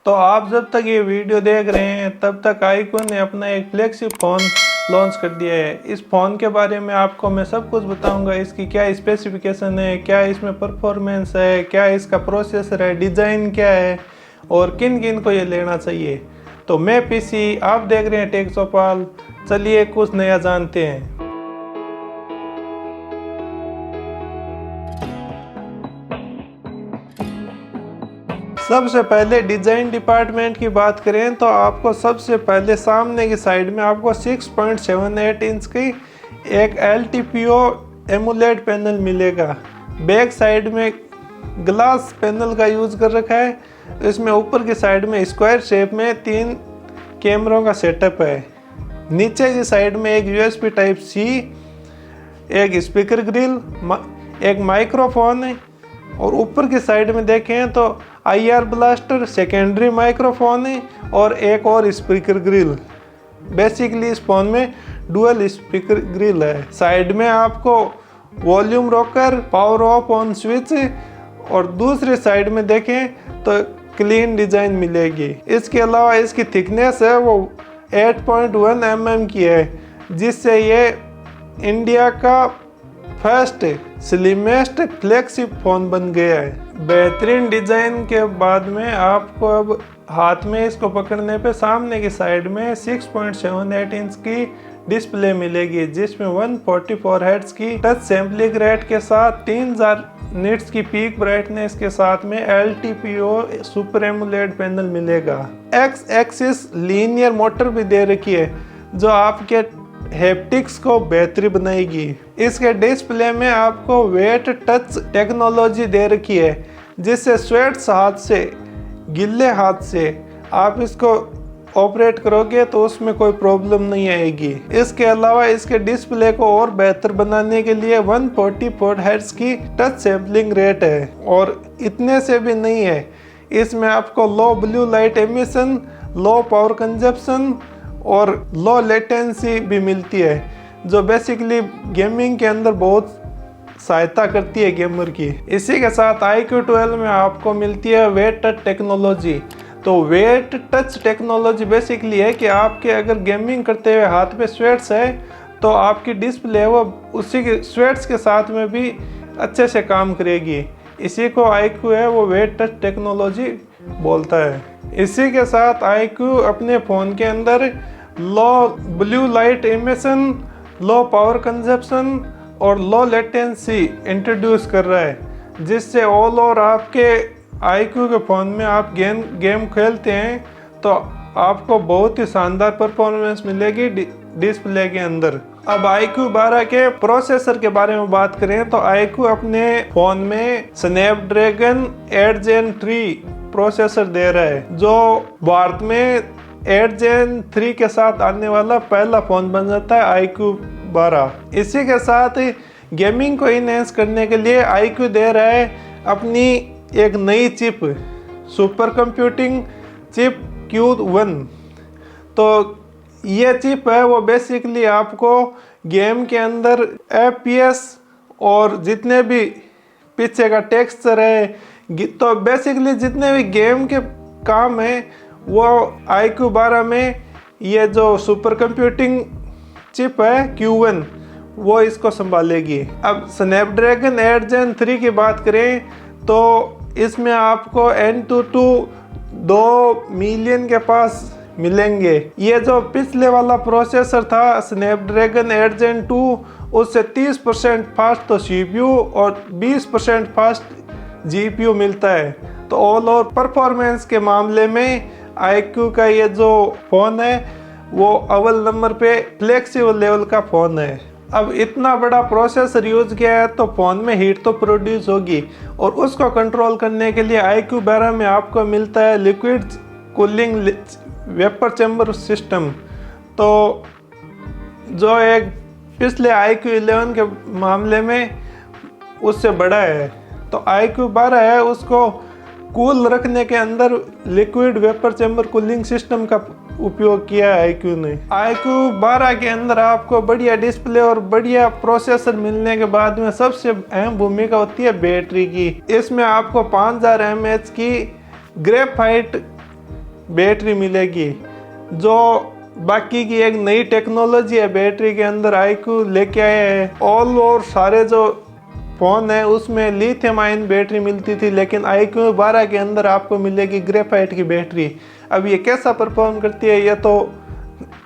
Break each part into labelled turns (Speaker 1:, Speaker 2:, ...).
Speaker 1: तो आप जब तक ये वीडियो देख रहे हैं तब तक iQOO ने अपना एक फ्लैगशिप फ़ोन लॉन्च कर दिया है। इस फ़ोन के बारे में आपको मैं सब कुछ बताऊंगा। इसकी क्या स्पेसिफिकेशन है, क्या इसमें परफॉर्मेंस है, क्या इसका प्रोसेसर है, डिज़ाइन क्या है और किन किन को ये लेना चाहिए। तो मैं पीसी, आप देख रहे हैं टेक चौपाल। चलिए कुछ नया जानते हैं। सबसे पहले डिज़ाइन डिपार्टमेंट की बात करें तो आपको सबसे पहले सामने की साइड में आपको 6.78 इंच की एक LTPO एमुलेट पैनल मिलेगा। बैक साइड में ग्लास पैनल का यूज़ कर रखा है। इसमें ऊपर की साइड में स्क्वायर शेप में 3 कैमरों का सेटअप है। नीचे की साइड में एक USB Type-C, एक स्पीकर ग्रिल, एक माइक्रोफोन है और ऊपर की साइड में देखें तो IR ब्लास्टर, सेकेंडरी माइक्रोफोन है और एक और स्पीकर ग्रिल। बेसिकली इस फोन में डुअल स्पीकर ग्रिल है। साइड में आपको volume rocker, power off on switch और दूसरी साइड में देखें तो क्लीन डिज़ाइन मिलेगी। इसके अलावा इसकी थिकनेस है वो 8.1 mm की है, जिससे ये इंडिया का फर्स्ट स्लिमेस्ट फ्लैगशिप फ़ोन बन गया है। बेहतरीन डिज़ाइन के बाद में आपको अब हाथ में इसको पकड़ने पे सामने की साइड में 6.78 इंच की डिस्प्ले मिलेगी, जिसमें 144 हर्ट्ज की टच सैंपलिंग रेट के साथ 3000 निट्स की पीक ब्राइटनेस के साथ में LTPO सुपर एमुलेट पैनल मिलेगा। एक्स एक्सिस लीनियर मोटर भी दे रखी है जो आपके हैप्टिक्स को बेहतर बनाएगी। इसके डिस्प्ले में आपको वेट टच टेक्नोलॉजी दे रखी है, जिससे स्वेट्स हाथ से, गिल्ले हाथ से आप इसको ऑपरेट करोगे तो उसमें कोई प्रॉब्लम नहीं आएगी। इसके अलावा इसके डिस्प्ले को और बेहतर बनाने के लिए 144 हर्ट्ज की टच सैंपलिंग रेट है और इतने से भी नहीं है, इसमें आपको low blue light emission, low power consumption और लो लेटेंसी भी मिलती है, जो बेसिकली गेमिंग के अंदर बहुत सहायता करती है गेमर की। इसी के साथ iQOO 12 में आपको मिलती है वेट टच टेक्नोलॉजी। तो वेट टच टेक्नोलॉजी बेसिकली है कि आपके अगर गेमिंग करते हुए हाथ पे स्वेट्स है तो आपकी डिस्प्ले है वो उसी के स्वेट्स के साथ में भी अच्छे से काम करेगी। इसी को iQOO है वो वेट टच टेक्नोलॉजी बोलता है। इसी के साथ iQOO अपने फ़ोन के अंदर low blue light emission, low power consumption और लो लेटेंसी इंट्रोड्यूस कर रहा है, जिससे ऑल ओवर आपके iQOO के फ़ोन में आप गेम खेलते हैं तो आपको बहुत ही शानदार परफॉर्मेंस मिलेगी डिस्प्ले के अंदर। अब iQOO 12 के प्रोसेसर के बारे में बात करें तो iQOO अपने फ़ोन में स्नैपड्रैगन 8 Gen 3 प्रोसेसर दे रहा है, जो भारत में 8 Gen 3 के साथ आने वाला पहला फ़ोन बन जाता है iQOO 12। इसी के साथ गेमिंग को इनहेंस करने के लिए iQOO दे रहा है अपनी एक नई chip, super computing chip Q1। तो ये चिप है वो बेसिकली आपको गेम के अंदर FPS और जितने भी पीछे का टेक्सचर है, तो बेसिकली जितने भी गेम के काम है वो iQOO 12 में ये जो सुपर कंप्यूटिंग चिप है Q1 वो इसको संभालेगी। अब स्नैपड्रैगन 8 Gen 3 की बात करें तो इसमें आपको Antutu 2 मिलियन के पास मिलेंगे। ये जो पिछले वाला प्रोसेसर था स्नैपड्रैगन 8 Gen 2 उससे 30% फास्ट तो CPU और 20% फास्ट GPU मिलता है। तो ऑल ओवर परफॉर्मेंस के मामले में iQOO का ये जो फ़ोन है वो अव्वल नंबर पे फ्लेक्सिबल लेवल का फ़ोन है। अब इतना बड़ा प्रोसेसर यूज़ किया है तो फ़ोन में हीट तो प्रोड्यूस होगी और उसको कंट्रोल करने के लिए iQOO 12 में आपको मिलता है liquid cooling vapour chamber system. तो जो एक पिछले iQOO 11 के मामले में उससे बड़ा है। तो iQOO 12 है उसको कूल रखने के अंदर liquid vapour chamber cooling system का उपयोग किया है iQOO ने। iQOO 12 के अंदर आपको बढ़िया डिस्प्ले और बढ़िया प्रोसेसर मिलने के बाद में सबसे अहम भूमिका होती है बैटरी की। इसमें आपको 5000 mAh की ग्रेफाइट बैटरी मिलेगी। जो बाकी की एक नई टेक्नोलॉजी है बैटरी के अंदर iQOO लेके आए हैं। ऑल और सारे जो फ़ोन है उसमें लिथियम आयन बैटरी मिलती थी, लेकिन iQOO 12 के अंदर आपको मिलेगी ग्रेफाइट की बैटरी। अब ये कैसा परफॉर्म करती है ये तो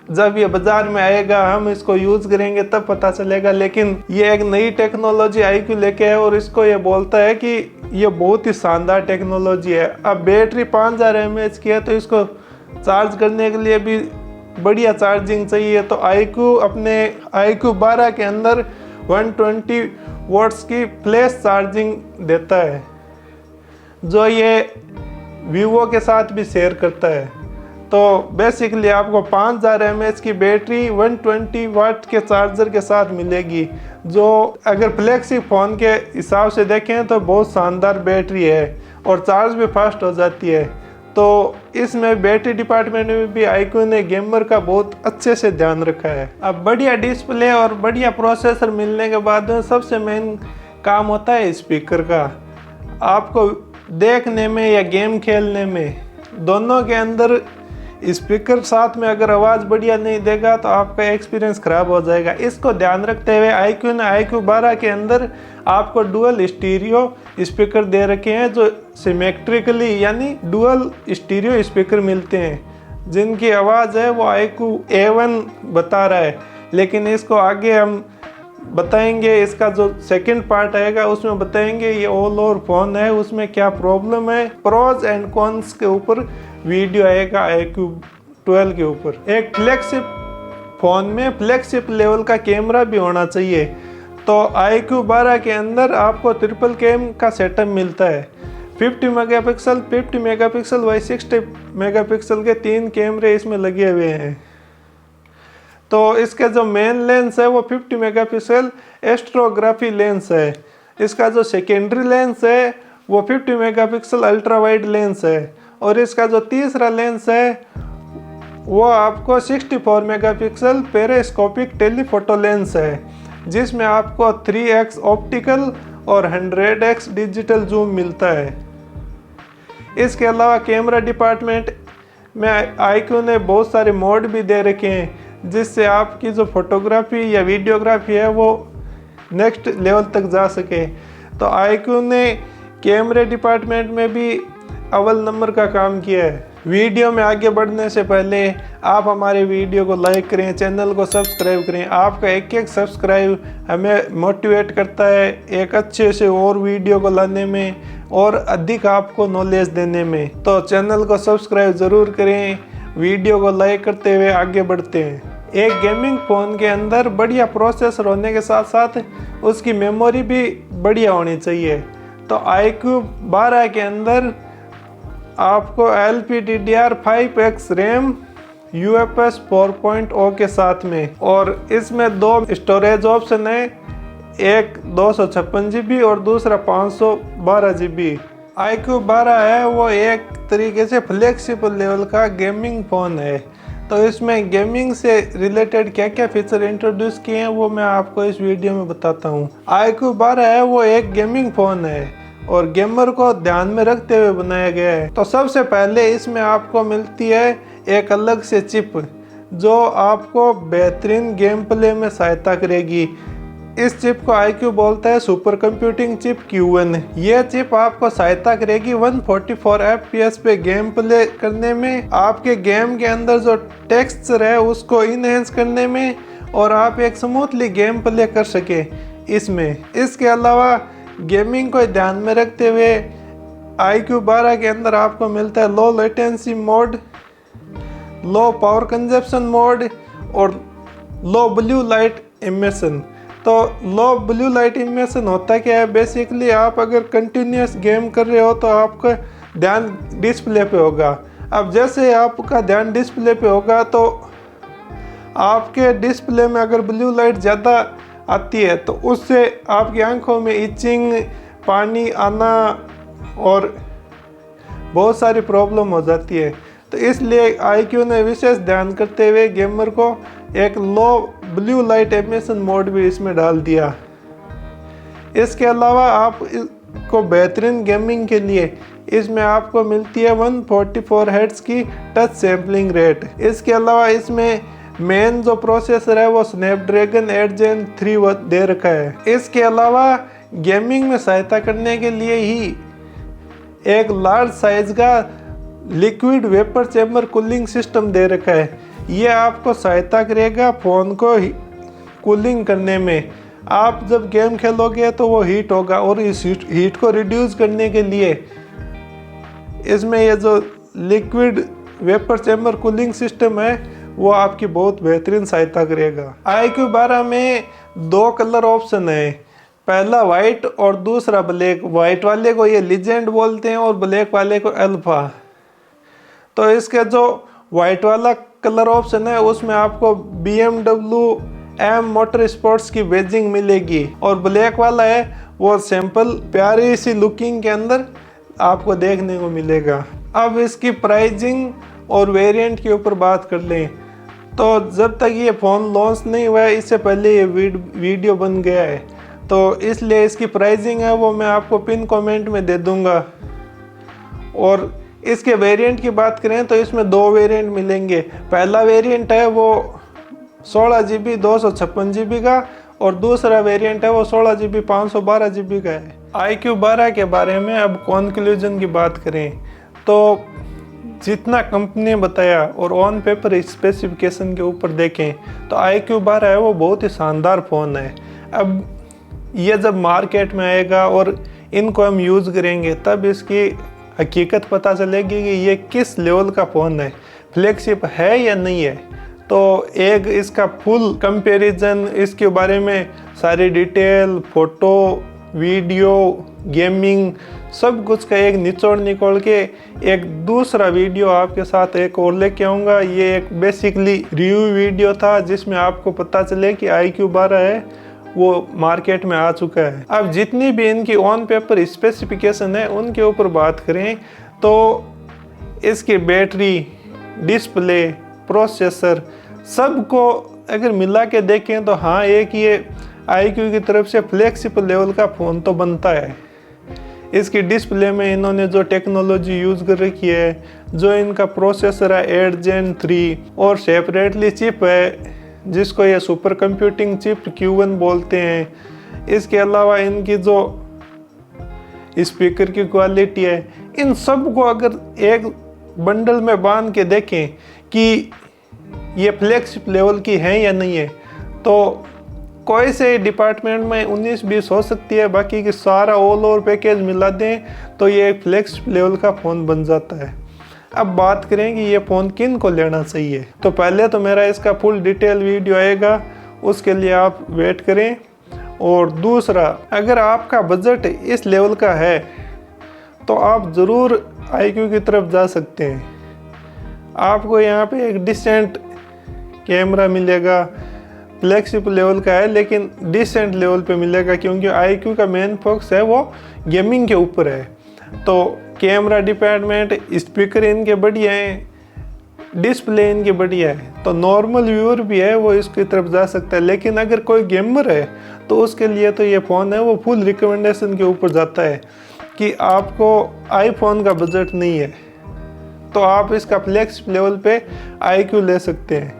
Speaker 1: जब ये बाज़ार में आएगा, हम इसको यूज़ करेंगे तब पता चलेगा। लेकिन ये एक नई टेक्नोलॉजी iQOO लेके है और इसको ये बोलता है कि ये बहुत ही शानदार टेक्नोलॉजी है। अब बैटरी 5000 mAh की है, तो इसको चार्ज करने के लिए भी बढ़िया चार्जिंग चाहिए। तो iQOO अपने iQOO 12 के अंदर 120 वॉट्स की फ्लैश चार्जिंग देता है, जो ये वीवो के साथ भी शेयर करता है। तो बेसिकली आपको 5000 mAh की बैटरी 120 वाट के चार्जर के साथ मिलेगी, जो अगर फ्लैगशिप फ़ोन के हिसाब से देखें तो बहुत शानदार बैटरी है और चार्ज भी फास्ट हो जाती है। तो इसमें बैटरी डिपार्टमेंट में भी iQOO ने गेमर का बहुत अच्छे से ध्यान रखा है। अब बढ़िया डिस्प्ले और बढ़िया प्रोसेसर मिलने के बाद में सबसे मेन काम होता है स्पीकर का। आपको देखने में या गेम खेलने में दोनों के अंदर स्पीकर साथ में अगर आवाज़ बढ़िया नहीं देगा तो आपका एक्सपीरियंस ख़राब हो जाएगा। इसको ध्यान रखते हुए iQOO ने iQOO 12 के अंदर आपको डुअल स्टीरियो स्पीकर दे रखे हैं, जो सिमेट्रिकली यानी डुअल स्टीरियो स्पीकर मिलते हैं, जिनकी आवाज़ है वो iQOO A1 बता रहा है। लेकिन इसको आगे हम बताएंगे, इसका जो सेकंड पार्ट आएगा उसमें बताएंगे ये ऑल ओवर फ़ोन है उसमें क्या प्रॉब्लम है। प्रोज एंड कॉन्स के ऊपर वीडियो आएगा iQOO 12 के ऊपर। एक फ्लैगशिप फ़ोन में फ्लैगशिप लेवल का कैमरा भी होना चाहिए। तो iQOO 12 के अंदर आपको ट्रिपल कैम का सेटअप मिलता है। 50 मेगापिक्सल, 50 मेगापिक्सल व 60 मेगापिक्सल के 3 कैमरे इसमें लगे हुए हैं। तो इसका जो मेन लेंस है वो 50 मेगापिक्सल एस्ट्रोग्राफी लेंस है। इसका जो सेकेंडरी लेंस है वो 50 मेगापिक्सल अल्ट्रा वाइड लेंस है। और इसका जो तीसरा लेंस है वो आपको 64 मेगापिक्सल पेरिस्कोपिक टेलीफोटो लेंस है, जिसमें आपको 3x ऑप्टिकल और 100x डिजिटल जूम मिलता है। इसके अलावा कैमरा डिपार्टमेंट में iQOO ने बहुत सारे मोड भी दे रखे हैं, जिससे आपकी जो फोटोग्राफी या वीडियोग्राफी है वो नेक्स्ट लेवल तक जा सके। तो iQOO ने कैमरे डिपार्टमेंट में भी अव्वल नंबर का काम किया है। वीडियो में आगे बढ़ने से पहले आप हमारे वीडियो को लाइक करें, चैनल को सब्सक्राइब करें। आपका एक सब्सक्राइब हमें मोटिवेट करता है एक अच्छे से और वीडियो को लाने में और अधिक आपको नॉलेज देने में। तो चैनल को सब्सक्राइब ज़रूर करें, वीडियो को लाइक करते हुए आगे बढ़ते हैं। एक गेमिंग फ़ोन के अंदर बढ़िया प्रोसेसर होने के साथ साथ उसकी मेमोरी भी बढ़िया होनी चाहिए। तो iQOO 12 के अंदर आपको LPDDR5X रैम UFS 4.0 के साथ में, और इसमें 2 स्टोरेज ऑप्शन है, एक 256 GB और दूसरा 512 GB। iQOO 12 है वो एक तरीके से फ्लैगशिप लेवल का गेमिंग फ़ोन है। तो इसमें गेमिंग से रिलेटेड क्या क्या फीचर इंट्रोड्यूस किए हैं वो मैं आपको इस वीडियो में बताता हूँ। iQOO 12 है वो एक गेमिंग फ़ोन है और गेमर को ध्यान में रखते हुए बनाया गया है। तो सबसे पहले इसमें आपको मिलती है एक अलग से चिप, जो आपको बेहतरीन गेम प्ले में सहायता करेगी। इस चिप को iQOO बोलता है सुपर कंप्यूटिंग चिप Q1। यह चिप आपको सहायता करेगी 144 FPS पे गेम प्ले करने में, आपके गेम के अंदर जो टेक्सचर है उसको इनहेंस करने में, और आप एक स्मूथली गेम प्ले कर सके इसमें। इसके अलावा गेमिंग को ध्यान में रखते हुए iQOO 12 के अंदर आपको मिलता है लो लेटेंसी मोड, लो पावर कंजप्शन मोड और लो ब्लू लाइट इमिशन। तो लो ब्लू लाइट इमिशन होता क्या है, बेसिकली आप अगर कंटिन्यूस गेम कर रहे हो तो आपका ध्यान डिस्प्ले पे होगा। अब जैसे आपका ध्यान डिस्प्ले पे होगा तो आपके डिस्प्ले में अगर ब्लू लाइट ज़्यादा आती है तो उससे आपकी आंखों में इचिंग, पानी आना और बहुत सारी प्रॉब्लम हो जाती है। तो इसलिए iQOO ने विशेष ध्यान करते हुए गेमर को एक लो ब्लू लाइट एमिशन मोड भी इसमें डाल दिया। इसके अलावा आप को बेहतरीन गेमिंग के लिए इसमें आपको मिलती है 144 हर्ट्ज की टच सैम्पलिंग रेट। इसके अलावा इसमें मेन जो प्रोसेसर है वो स्नैपड्रैगन 8 Gen 3 दे रखा है। इसके अलावा गेमिंग में सहायता करने के लिए ही एक लार्ज साइज का liquid vapour chamber cooling system दे रखा है। ये आपको सहायता करेगा फ़ोन को कूलिंग करने में। आप जब गेम खेलोगे तो वो हीट होगा, और इस हीट को रिड्यूस करने के लिए इसमें ये जो liquid vapour chamber cooling system है वो आपकी बहुत बेहतरीन सहायता करेगा। iQOO 12 में 2 कलर ऑप्शन है, पहला वाइट और दूसरा ब्लैक। वाइट वाले को ये लीजेंड बोलते हैं और ब्लैक वाले को अल्फा। तो इसके जो वाइट वाला कलर ऑप्शन है उसमें आपको BMW M मोटर स्पोर्ट्स की बैजिंग मिलेगी, और ब्लैक वाला है वो सिंपल प्यारी सी लुकिंग के अंदर आपको देखने को मिलेगा। अब इसकी प्राइसिंग और वेरिएंट के ऊपर बात कर लें तो जब तक ये फ़ोन लॉन्च नहीं हुआ है, इससे पहले ये वीडियो बन गया है, तो इसलिए इसकी प्राइसिंग है वो मैं आपको पिन कमेंट में दे दूंगा। और इसके वेरिएंट की बात करें तो इसमें 2 वेरिएंट मिलेंगे। पहला वेरिएंट है वो 16GB 256GB का, और दूसरा वेरिएंट है वो 16GB 512GB का है। iQOO 12 के बारे में अब कंक्लूजन की बात करें तो जितना कंपनी ने बताया और ऑन पेपर स्पेसिफिकेशन के ऊपर देखें तो iQOO 12 है वो बहुत ही शानदार फ़ोन है। अब ये जब मार्केट में आएगा और इनको हम यूज़ करेंगे तब इसकी हकीकत पता चलेगी कि ये किस लेवल का फ़ोन है, फ्लैगशिप है या नहीं है। तो एक इसका फुल कंपैरिजन, इसके बारे में सारी डिटेल, फ़ोटो, वीडियो, गेमिंग, सब कुछ का एक निचोड़ निकाल के एक दूसरा वीडियो आपके साथ एक और लेके आऊँगा। ये एक बेसिकली रिव्यू वीडियो था जिसमें आपको पता चले कि iQOO 12 है वो मार्केट में आ चुका है। अब जितनी भी इनकी ऑन पेपर स्पेसिफिकेशन है उनके ऊपर बात करें तो इसकी बैटरी, डिस्प्ले, प्रोसेसर सबको अगर मिला के देखें तो हाँ, एक ये iQOO की तरफ से फ्लैगशिप लेवल का फ़ोन तो बनता है। इसकी डिस्प्ले में इन्होंने जो टेक्नोलॉजी यूज़ कर रखी है, जो इनका प्रोसेसर है 8 Gen 3 और सेपरेटली चिप है जिसको ये सुपर कंप्यूटिंग चिप Q1 बोलते हैं। इसके अलावा इनकी जो स्पीकर की क्वालिटी है, इन सब को अगर एक बंडल में बांध के देखें कि ये फ्लैगशिप लेवल की है या नहीं है, तो कोई से डिपार्टमेंट में 19-20 हो सकती है, बाकी की सारा ऑल ओवर पैकेज मिला दें तो ये एक फ्लैगशिप लेवल का फ़ोन बन जाता है। अब बात करें कि ये फ़ोन किन को लेना चाहिए, तो पहले तो मेरा इसका फुल डिटेल वीडियो आएगा, उसके लिए आप वेट करें। और दूसरा, अगर आपका बजट इस लेवल का है तो आप ज़रूर iQOO की तरफ जा सकते हैं। आपको यहाँ पे एक डिसेंट कैमरा मिलेगा, फ्लैगशिप लेवल का है लेकिन डिसेंट लेवल पे मिलेगा, क्योंकि iQOO का मेन फोकस है वो गेमिंग के ऊपर है। तो कैमरा डिपार्टमेंट, स्पीकर इनके बढ़िया हैं, डिस्प्ले इनके बढ़िया है, तो नॉर्मल व्यूअर भी है वो इसकी तरफ जा सकता है। लेकिन अगर कोई गेमर है तो उसके लिए तो ये फ़ोन है वो फुल रिकमेंडेशन के ऊपर जाता है कि आपको आईफोन का बजट नहीं है तो आप इसका फ्लैगशिप लेवल पे iQOO ले सकते हैं।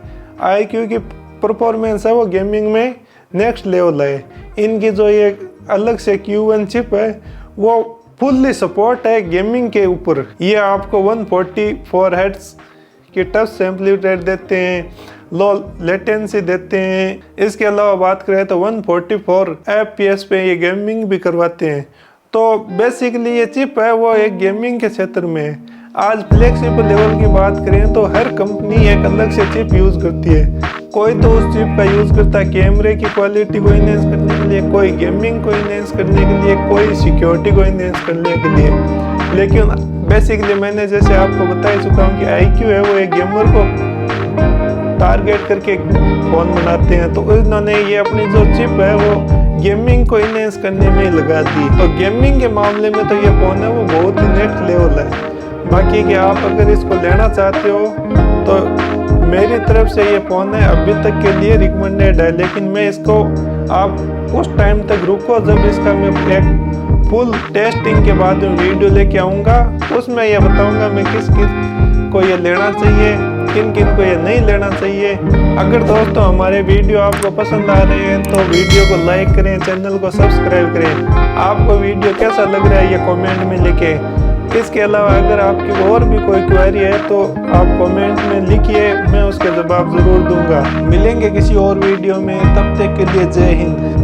Speaker 1: iQOO की परफॉर्मेंस है वो गेमिंग में नेक्स्ट लेवल है। इनकी जो ये अलग से Q1 चिप है वो फुल्ली सपोर्ट है गेमिंग के ऊपर। ये आपको 144 हर्ट्ज की टच सैम्पलिंग रेट देते हैं, लो लेटेंसी देते हैं। इसके अलावा बात करें तो 144 FPS पे ये गेमिंग भी करवाते हैं। तो बेसिकली ये चिप है वो एक गेमिंग के क्षेत्र में है। आज फ्लैगशिप लेवल की बात करें तो हर कंपनी एक अलग से चिप यूज़ करती है। कोई तो उस चिप का यूज़ करता है कैमरे की क्वालिटी को इनहेंस करने के लिए, कोई गेमिंग को इनहेंस करने के लिए, कोई सिक्योरिटी को इनहेंस करने के लिए। लेकिन बेसिकली मैंने जैसे आपको बता ही चुका हूँ कि iQOO है वो एक गेमर को टारगेट करके फ़ोन बनाते हैं, तो उन्होंने ये अपनी जो चिप है वो गेमिंग को इनहेंस करने में लगा दी। तो गेमिंग के मामले में तो ये फ़ोन है वो बहुत ही नेक्स्ट लेवल है। बाकी कि आप अगर इसको लेना चाहते हो तो मेरी तरफ से ये फ़ोन है अभी तक के लिए रिकमेंडेड है। लेकिन मैं इसको आप उस टाइम तक रुको जब इसका मैं एक फुल टेस्टिंग के बाद में वीडियो लेके आऊँगा। उसमें यह बताऊँगा मैं किस किस को ये लेना चाहिए, किन किन को ये नहीं लेना चाहिए। अगर दोस्तों हमारे वीडियो आपको पसंद आ रहे हैं तो वीडियो को लाइक करें, चैनल को सब्सक्राइब करें। आपको वीडियो कैसा लग रहा है ये कमेंट में लिखें। इसके अलावा अगर आपकी और भी कोई क्वेरी है तो आप कमेंट में लिखिए, मैं उसके जवाब ज़रूर दूंगा। मिलेंगे किसी और वीडियो में, तब तक के लिए जय हिंद।